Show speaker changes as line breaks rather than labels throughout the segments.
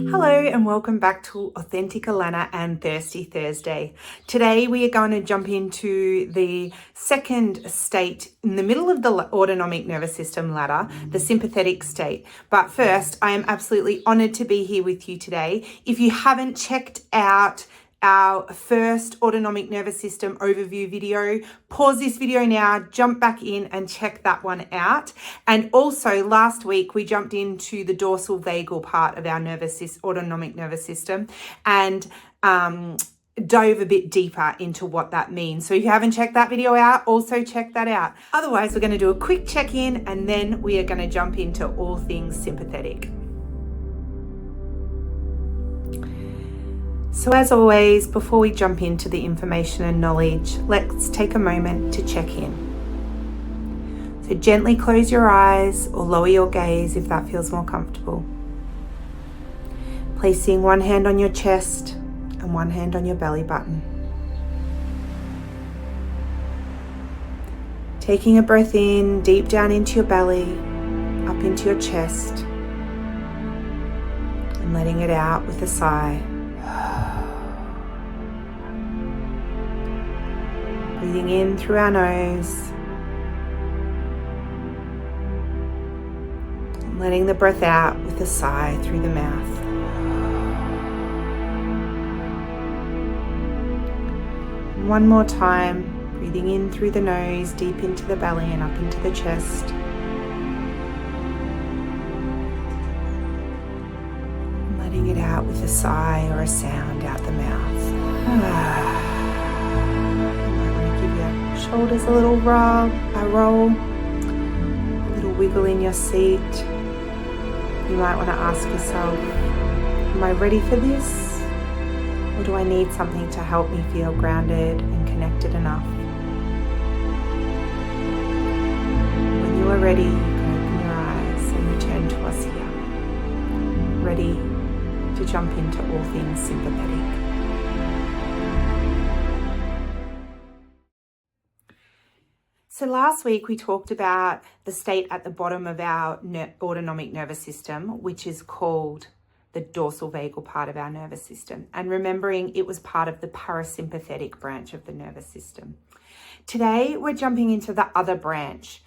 Hello and welcome back to Authentic Alana and Thirsty Thursday. Today we are going to jump into the second state in the middle of the autonomic nervous system ladder, the sympathetic state. But first, I am absolutely honored to be here with you today. If you haven't checked out our first autonomic nervous system overview video, pause this video now, jump back in and check that one out. And also last week we jumped into the dorsal vagal part of our autonomic nervous system and dove a bit deeper into what that means. So if you haven't checked that video out, also check that out. Otherwise, we're going to do a quick check-in and then we are going to jump into all things sympathetic. So as always, before we jump into the information and knowledge, let's take a moment to check in. So gently close your eyes or lower your gaze if that feels more comfortable. Placing one hand on your chest and one hand on your belly button. Taking a breath in, deep down into your belly, up into your chest, and letting it out with a sigh. Breathing in through our nose and letting the breath out with a sigh through the mouth. And one more time, breathing in through the nose, deep into the belly and up into the chest. And letting it out with a sigh or a sound out the mouth. Shoulders a little roll, a little wiggle in your seat. You might want to ask yourself, am I ready for this? Or do I need something to help me feel grounded and connected enough? When you are ready, you can open your eyes and return to us here, ready to jump into all things sympathetic. So last week we talked about the state at the bottom of our autonomic nervous system, which is called the dorsal vagal part of our nervous system. And remembering it was part of the parasympathetic branch of the nervous system. Today we're jumping into the other branch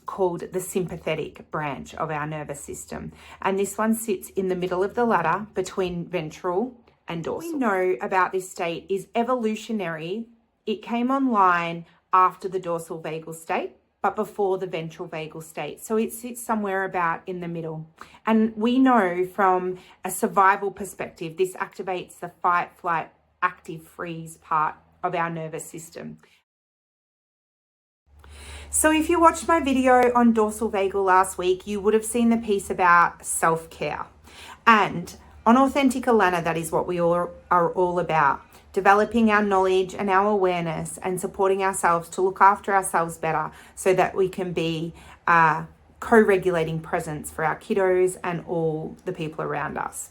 called the sympathetic branch of our nervous system. And this one sits in the middle of the ladder between ventral and dorsal. What we know about this state is evolutionary. It came online after the dorsal vagal state, but before the ventral vagal state. So it sits somewhere about in the middle. And we know from a survival perspective, this activates the fight, flight, active, freeze part of our nervous system. So if you watched my video on dorsal vagal last week, you would have seen the piece about self-care. And on Authentic Alana, that is what we all are all about. Developing our knowledge and our awareness and supporting ourselves to look after ourselves better so that we can be a co-regulating presence for our kiddos and all the people around us.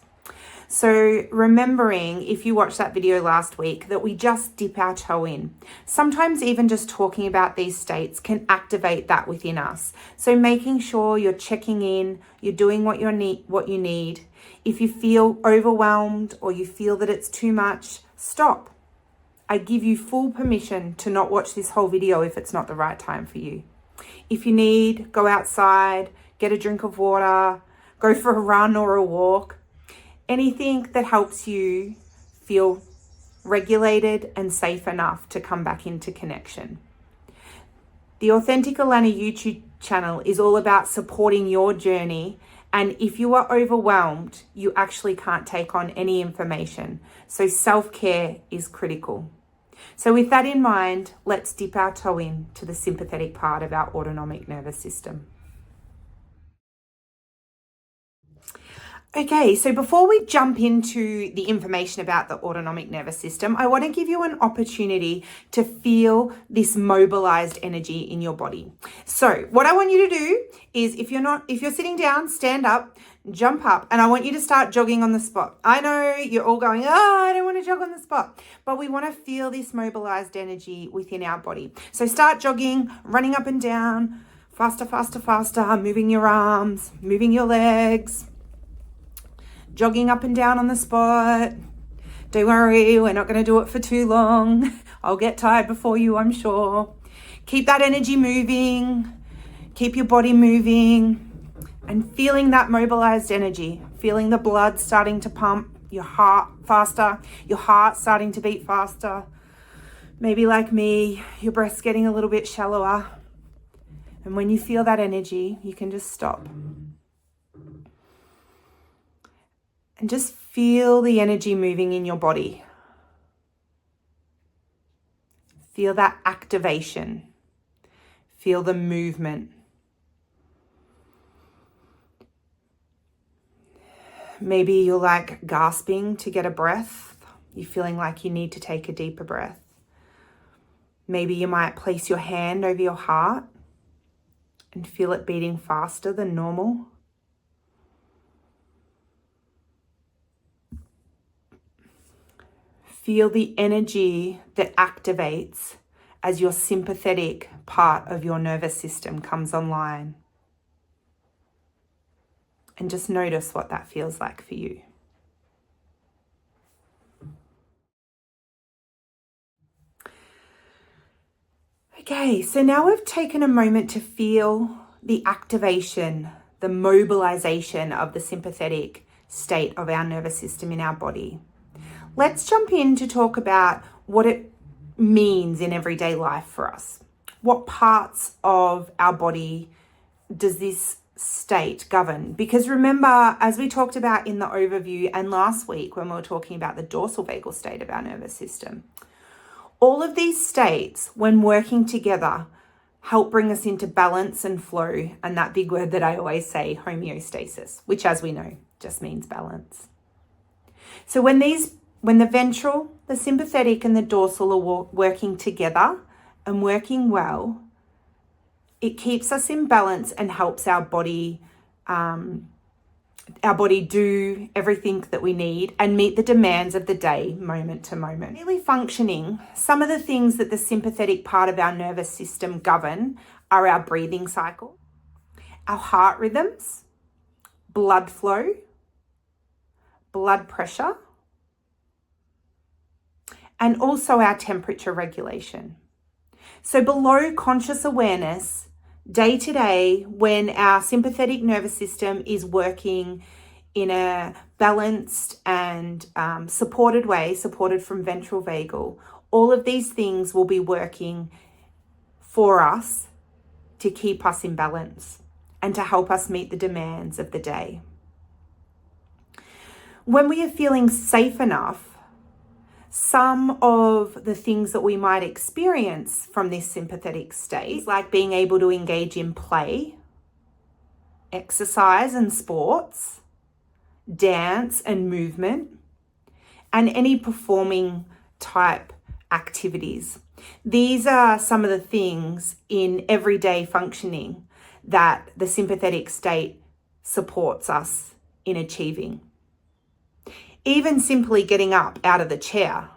So remembering, if you watched that video last week, that we just dip our toe in. Sometimes even just talking about these states can activate that within us. So making sure you're checking in, you're doing what you need. If you feel overwhelmed or you feel that it's too much, stop. I give you full permission to not watch this whole video if it's not the right time for you. If you need, go outside, get a drink of water, go for a run or a walk. Anything that helps you feel regulated and safe enough to come back into connection. The Authentic Alana YouTube channel is all about supporting your journey. And if you are overwhelmed, you actually can't take on any information. So self-care is critical. So with that in mind, let's dip our toe in to the sympathetic part of our autonomic nervous system. Okay, so before we jump into the information about the autonomic nervous system, I want to give you an opportunity to feel this mobilized energy in your body. So what I want you to do is if you're sitting down, stand up, jump up, and I want you to start jogging on the spot. I know you're all going, I don't want to jog on the spot, but we want to feel this mobilized energy within our body. So start jogging, running up and down, faster, faster, faster, moving your arms, moving your legs. jogging up and down on the spot. Don't worry, we're not going to do it for too long. I'll get tired before you, I'm sure. Keep that energy moving. Keep your body moving and feeling that mobilized energy, feeling the blood starting to pump, your heart faster, your heart starting to beat faster. Maybe like me, your breath's getting a little bit shallower. And when you feel that energy, you can just stop. And just feel the energy moving in your body. Feel that activation. Feel the movement. Maybe you're like gasping to get a breath. You're feeling like you need to take a deeper breath. Maybe you might place your hand over your heart and feel it beating faster than normal. Feel the energy that activates as your sympathetic part of your nervous system comes online. And just notice what that feels like for you. Okay, so now we've taken a moment to feel the activation, the mobilization of the sympathetic state of our nervous system in our body. Let's jump in to talk about what it means in everyday life for us. What parts of our body does this state govern? Because remember, as we talked about in the overview and last week when we were talking about the dorsal vagal state of our nervous system, all of these states, when working together, help bring us into balance and flow, and that big word that I always say, homeostasis, which as we know, just means balance. So when the ventral, the sympathetic and the dorsal are working together and working well, it keeps us in balance and helps our body do everything that we need and meet the demands of the day moment to moment. Really functioning, some of the things that the sympathetic part of our nervous system govern are our breathing cycle, our heart rhythms, blood flow, blood pressure, and also our temperature regulation. So below conscious awareness, day to day, when our sympathetic nervous system is working in a balanced and supported way, supported from ventral vagal, all of these things will be working for us to keep us in balance and to help us meet the demands of the day. When we are feeling safe enough, some of the things that we might experience from this sympathetic state, like being able to engage in play, exercise and sports, dance and movement, and any performing type activities. These are some of the things in everyday functioning that the sympathetic state supports us in achieving. Even simply getting up out of the chair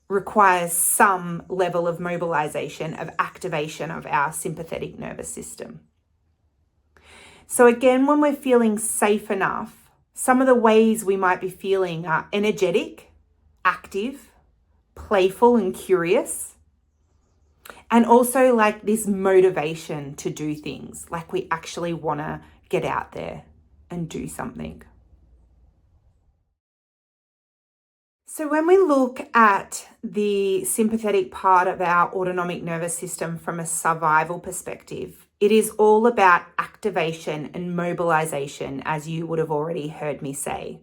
requires some level of mobilization, of activation of our sympathetic nervous system. So again, when we're feeling safe enough, some of the ways we might be feeling are energetic, active, playful and curious, and also like this motivation to do things, like we actually want to get out there and do something. So when we look at the sympathetic part of our autonomic nervous system from a survival perspective, it is all about activation and mobilization, as you would have already heard me say.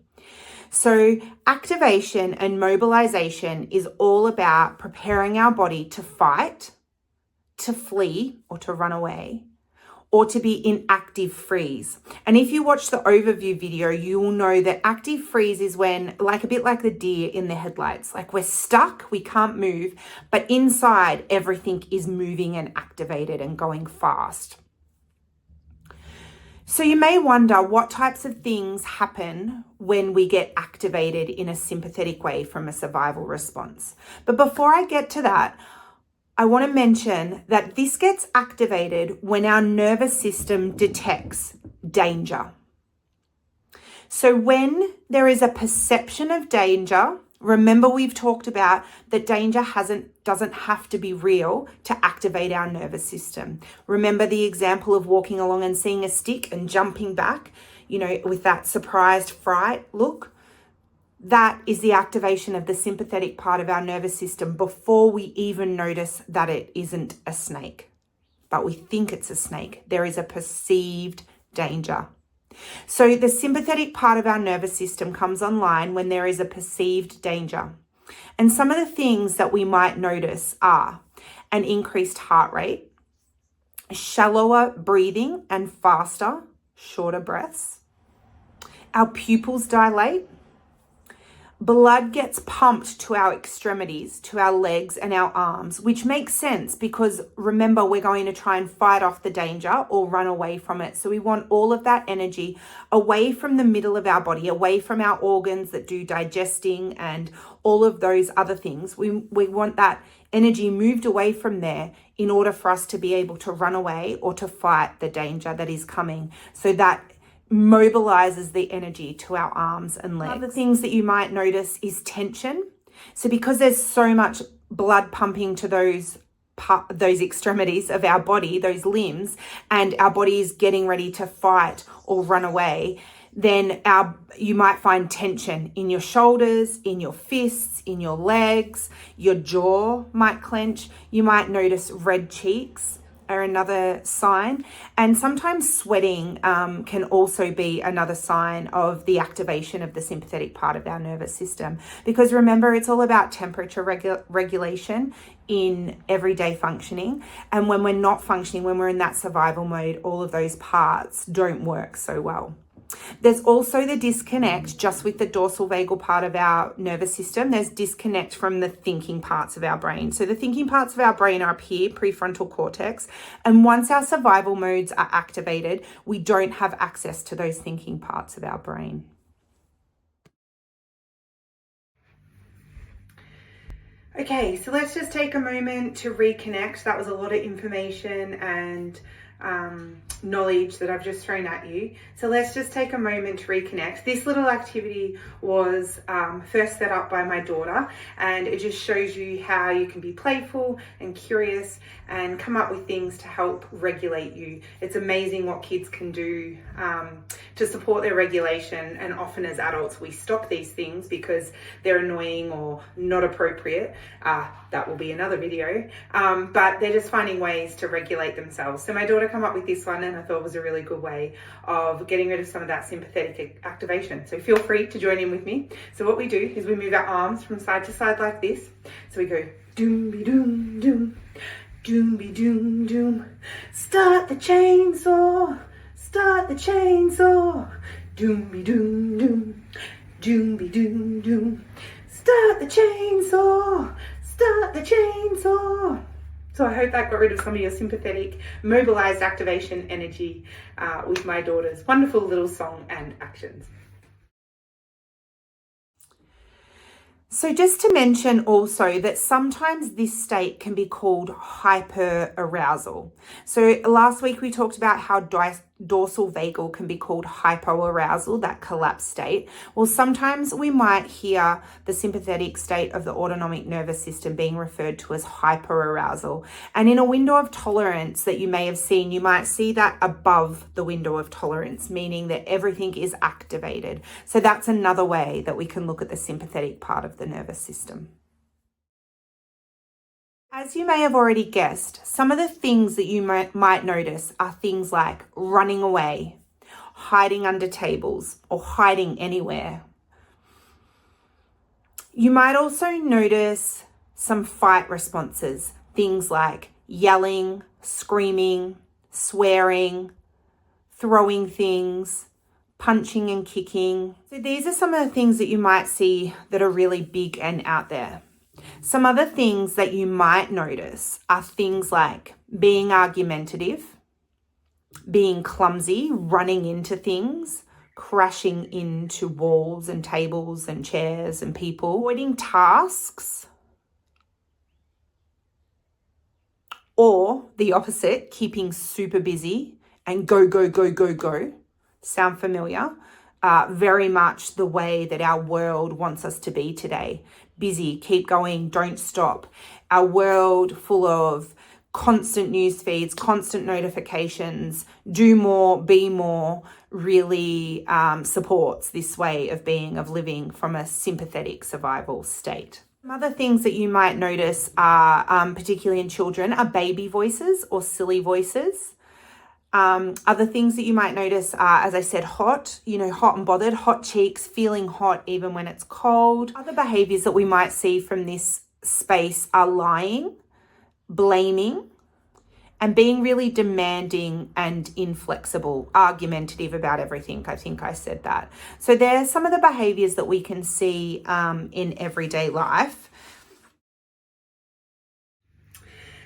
So activation and mobilization is all about preparing our body to fight, to flee or to run away, or to be in active freeze. And if you watch the overview video, you will know that active freeze is when, like a bit like the deer in the headlights, like we're stuck, we can't move, but inside everything is moving and activated and going fast. So you may wonder what types of things happen when we get activated in a sympathetic way from a survival response. But before I get to that, I want to mention that this gets activated when our nervous system detects danger. So when there is a perception of danger, remember we've talked about that danger doesn't have to be real to activate our nervous system. Remember the example of walking along and seeing a stick and jumping back, with that surprised fright look? That is the activation of the sympathetic part of our nervous system before we even notice that it isn't a snake. But we think it's a snake. There is a perceived danger. So the sympathetic part of our nervous system comes online when there is a perceived danger. And some of the things that we might notice are an increased heart rate, shallower breathing and faster, shorter breaths. Our pupils dilate. Blood gets pumped to our extremities, to our legs and our arms, which makes sense because remember, we're going to try and fight off the danger or run away from it. So we want all of that energy away from the middle of our body, away from our organs that do digesting and all of those other things. We want that energy moved away from there in order for us to be able to run away or to fight the danger that is coming. So that mobilizes the energy to our arms and legs. Other things that you might notice is tension. So because there's so much blood pumping to those extremities of our body, those limbs, and our body is getting ready to fight or run away, then you might find tension in your shoulders, in your fists, in your legs, your jaw might clench. You might notice red cheeks are another sign, and sometimes sweating can also be another sign of the activation of the sympathetic part of our nervous system, because remember, it's all about temperature regulation in everyday functioning, and when we're not functioning, when we're in that survival mode, all of those parts don't work so well. There's also the disconnect just with the dorsal vagal part of our nervous system. There's disconnect from the thinking parts of our brain. So the thinking parts of our brain are up here, prefrontal cortex. And once our survival modes are activated, we don't have access to those thinking parts of our brain. Okay, so let's just take a moment to reconnect. That was a lot of information and knowledge that I've just thrown at you. So let's just take a moment to reconnect. This little activity was first set up by my daughter, and it just shows you how you can be playful and curious and come up with things to help regulate you. It's amazing what kids can do to support their regulation, and often as adults we stop these things because they're annoying or not appropriate. That will be another video, but they're just finding ways to regulate themselves. So my daughter come up with this one, and I thought it was a really good way of getting rid of some of that sympathetic activation. So feel free to join in with me. So what we do is we move our arms from side to side like this. So we go doom be doom doom, doom be doom doom. Start the chainsaw, start the chainsaw. Doom be doom doom, doom be doom doom. Start the chainsaw, start the chainsaw. So I hope that got rid of some of your sympathetic, mobilized activation energy with my daughter's wonderful little song and actions. So just to mention also that sometimes this state can be called hyperarousal. So last week we talked about how dorsal vagal can be called hypoarousal, that collapsed state. Well, sometimes we might hear the sympathetic state of the autonomic nervous system being referred to as hyperarousal. And in a window of tolerance that you may have seen, you might see that above the window of tolerance, meaning that everything is activated. So that's another way that we can look at the sympathetic part of the nervous system. As you may have already guessed, some of the things that you might notice are things like running away, hiding under tables, or hiding anywhere. You might also notice some fight responses, things like yelling, screaming, swearing, throwing things, punching and kicking. So these are some of the things that you might see that are really big and out there. Some other things that you might notice are things like being argumentative, being clumsy, running into things, crashing into walls and tables and chairs and people, avoiding tasks, or the opposite, keeping super busy and go, go, go, go, go. Sound familiar? very much the way that our world wants us to be today. Busy, keep going, don't stop. Our world full of constant news feeds, constant notifications, do more, be more, really supports this way of being, of living from a sympathetic survival state. Some other things that you might notice are, particularly in children, are baby voices or silly voices. Other things that you might notice are, as I said, hot and bothered, hot cheeks, feeling hot even when it's cold. Other behaviors that we might see from this space are lying, blaming, and being really demanding and inflexible, argumentative about everything. I think I said that. So there's some of the behaviors that we can see in everyday life.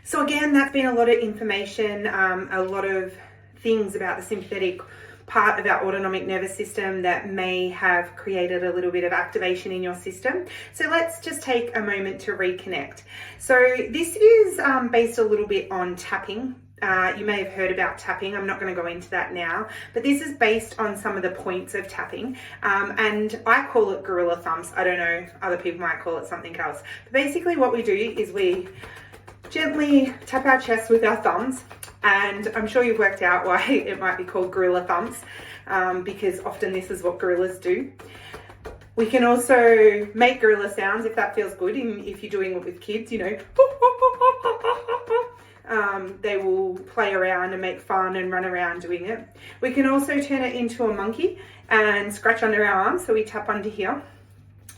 So again, that's been a lot of information, a lot of things about the sympathetic part of our autonomic nervous system that may have created a little bit of activation in your system. So let's just take a moment to reconnect. So this is based a little bit on tapping. You may have heard about tapping. I'm not going to go into that now, but this is based on some of the points of tapping. And I call it gorilla thumbs. I don't know, other people might call it something else. But basically what we do is we gently tap our chest with our thumbs. And I'm sure you've worked out why it might be called gorilla thumbs, because often this is what gorillas do. We can also make gorilla sounds if that feels good, and if you're doing it with kids, they will play around and make fun and run around doing it. We can also turn it into a monkey and scratch under our arms, so we tap under here.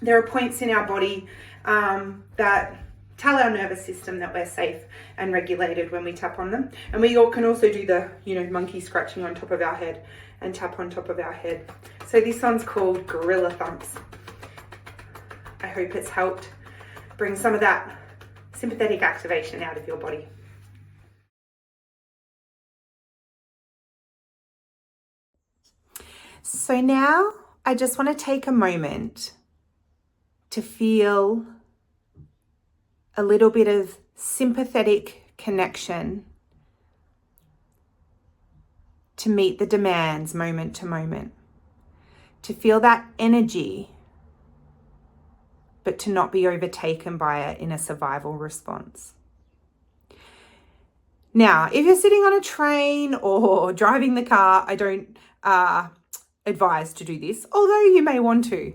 There are points in our body that tell our nervous system that we're safe and regulated when we tap on them. And we all can also do the, monkey scratching on top of our head and tap on top of our head. So this one's called gorilla thumps. I hope it's helped bring some of that sympathetic activation out of your body. So now I just want to take a moment to feel a little bit of sympathetic connection to meet the demands moment to moment, to feel that energy, but to not be overtaken by it in a survival response. Now, if you're sitting on a train or driving the car, I don't advise to do this, although you may want to.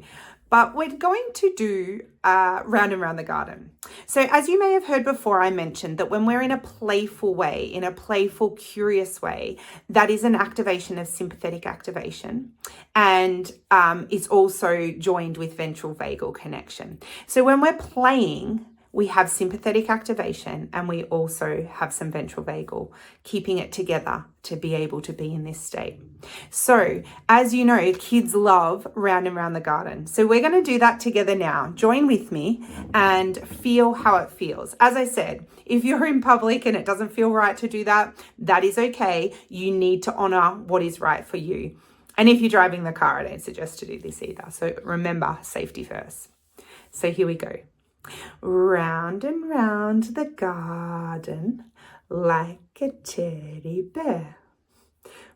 But we're going to do round and round the garden. So as you may have heard before, I mentioned that when we're in a playful way, in a playful, curious way, that is an activation of sympathetic activation, and is also joined with ventral vagal connection. So when we're playing, we have sympathetic activation and we also have some ventral vagal, keeping it together to be able to be in this state. So as you know, kids love round and round the garden. So we're going to do that together now. Join with me and feel how it feels. As I said, if you're in public and it doesn't feel right to do that, that is okay. You need to honor what is right for you. And if you're driving the car, I don't suggest to do this either. So remember, safety first. So here we go. Round and round the garden like a teddy bear.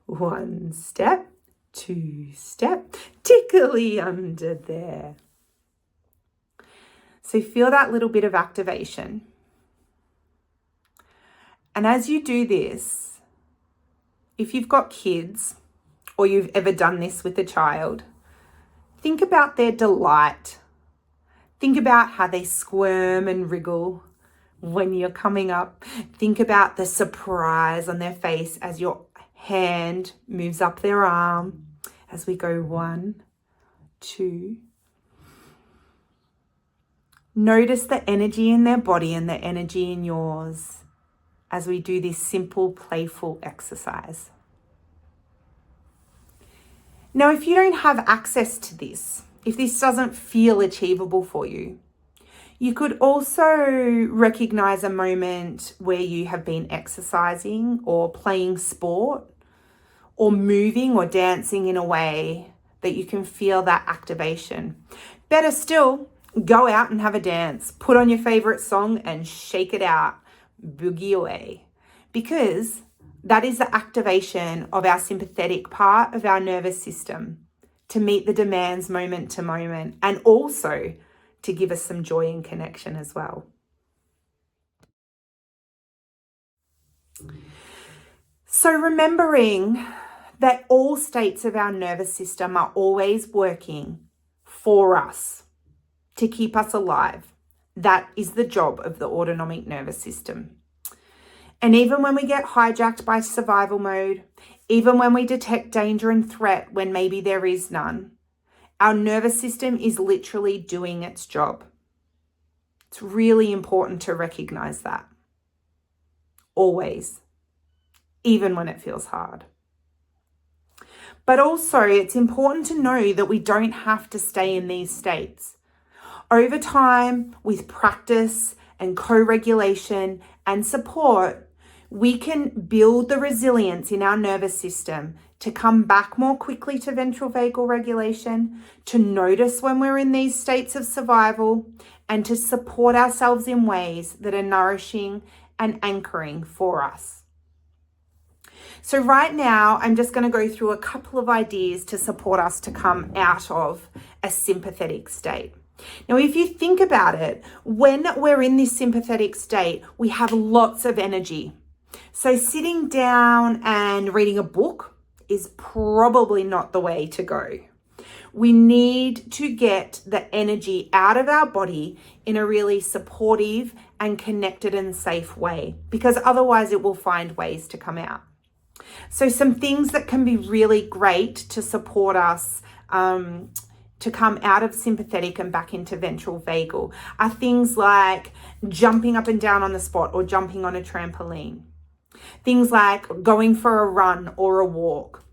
One step, two step, tickly under there. So feel that little bit of activation. And as you do this, if you've got kids or you've ever done this with a child, think about their delight. Think about how they squirm and wriggle when you're coming up. Think about the surprise on their face as your hand moves up their arm as we go 1, 2. Notice the energy in their body and the energy in yours as we do this simple, playful exercise. Now, if you don't have access to this, if this doesn't feel achievable for you, you could also recognize a moment where you have been exercising or playing sport or moving or dancing in a way that you can feel that activation. Better still, go out and have a dance. Put on your favorite song and shake it out. Boogie away. Because that is the activation of our sympathetic part of our nervous system to meet the demands moment to moment, and also to give us some joy and connection as well. So remembering that all states of our nervous system are always working for us to keep us alive. That is the job of the autonomic nervous system. And even when we get hijacked by survival mode, even when we detect danger and threat when maybe there is none, our nervous system is literally doing its job. It's really important to recognize that. Always. Even when it feels hard. But also, it's important to know that we don't have to stay in these states. Over time, with practice and co-regulation and support, we can build the resilience in our nervous system to come back more quickly to ventral vagal regulation, to notice when we're in these states of survival, and to support ourselves in ways that are nourishing and anchoring for us. So right now, I'm just going to go through a couple of ideas to support us to come out of a sympathetic state. Now, if you think about it, when we're in this sympathetic state, we have lots of energy. So sitting down and reading a book is probably not the way to go. We need to get the energy out of our body in a really supportive and connected and safe way, because otherwise it will find ways to come out. So some things that can be really great to support us to come out of sympathetic and back into ventral vagal are things like jumping up and down on the spot or jumping on a trampoline. Things like going for a run or a walk.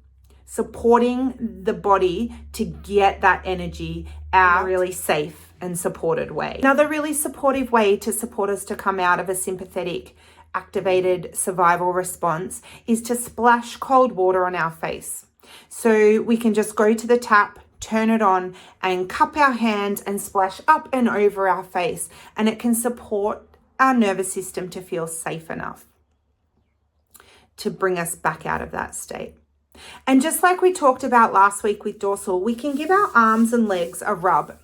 Supporting the body to get that energy out in a really safe and supported way. Another really supportive way to support us to come out of a sympathetic activated survival response is to splash cold water on our face. So we can just go to the tap, turn it on, and cup our hands and splash up and over our face. And it can support our nervous system to feel safe enough to bring us back out of that state. And just like we talked about last week with dorsal, we can give our arms and legs a rub.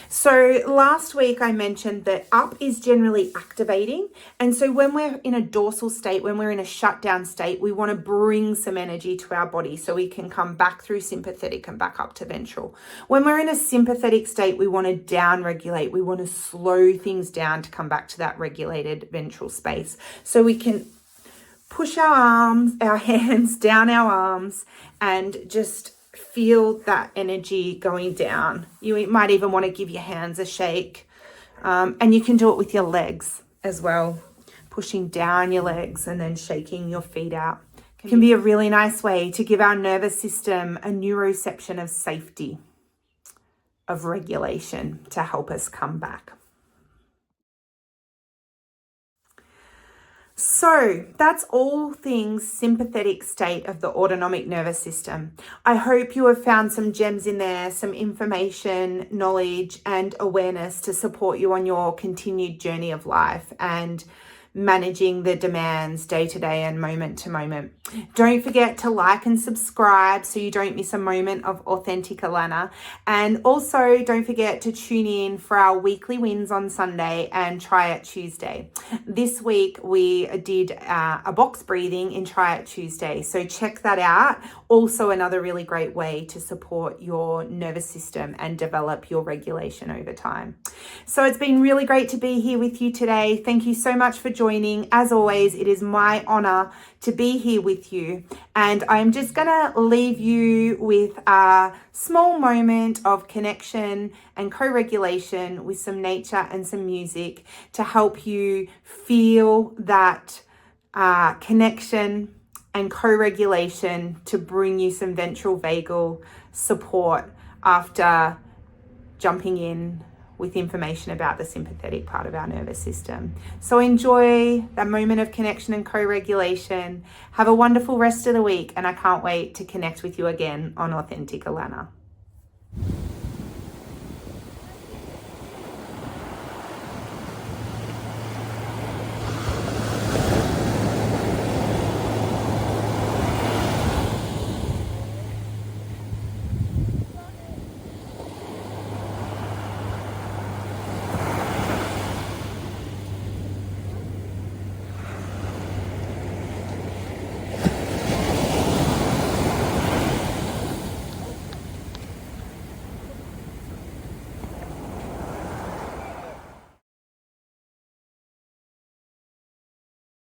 So last week I mentioned that up is generally activating. And so when we're in a dorsal state, when we're in a shutdown state, we want to bring some energy to our body so we can come back through sympathetic and back up to ventral. When we're in a sympathetic state, we want to down regulate. We want to slow things down to come back to that regulated ventral space. So we can push our hands down our arms and just feel that energy going down. You might even want to give your hands a shake. And you can do it with your legs as well. Pushing down your legs and then shaking your feet out. It can be a really nice way to give our nervous system a neuroception of safety, of regulation to help us come back. So that's all things sympathetic state of the autonomic nervous system. I hope you have found some gems in there, some information, knowledge, and awareness to support you on your continued journey of life and managing the demands day to day and moment to moment. Don't forget to like and subscribe so you don't miss a moment of authentic Alana. And also don't forget to tune in for our weekly wins on Sunday and Try It Tuesday. This week we did a box breathing in Try It Tuesday. So check that out. Also another really great way to support your nervous system and develop your regulation over time. So it's been really great to be here with you today. Thank you so much for joining. As always, it is my honor to be here with you. And I'm just going to leave you with a small moment of connection and co-regulation with some nature and some music to help you feel that connection and co-regulation to bring you some ventral vagal support after jumping in with information about the sympathetic part of our nervous system. So enjoy that moment of connection and co-regulation. Have a wonderful rest of the week, and I can't wait to connect with you again on Authentic Alana.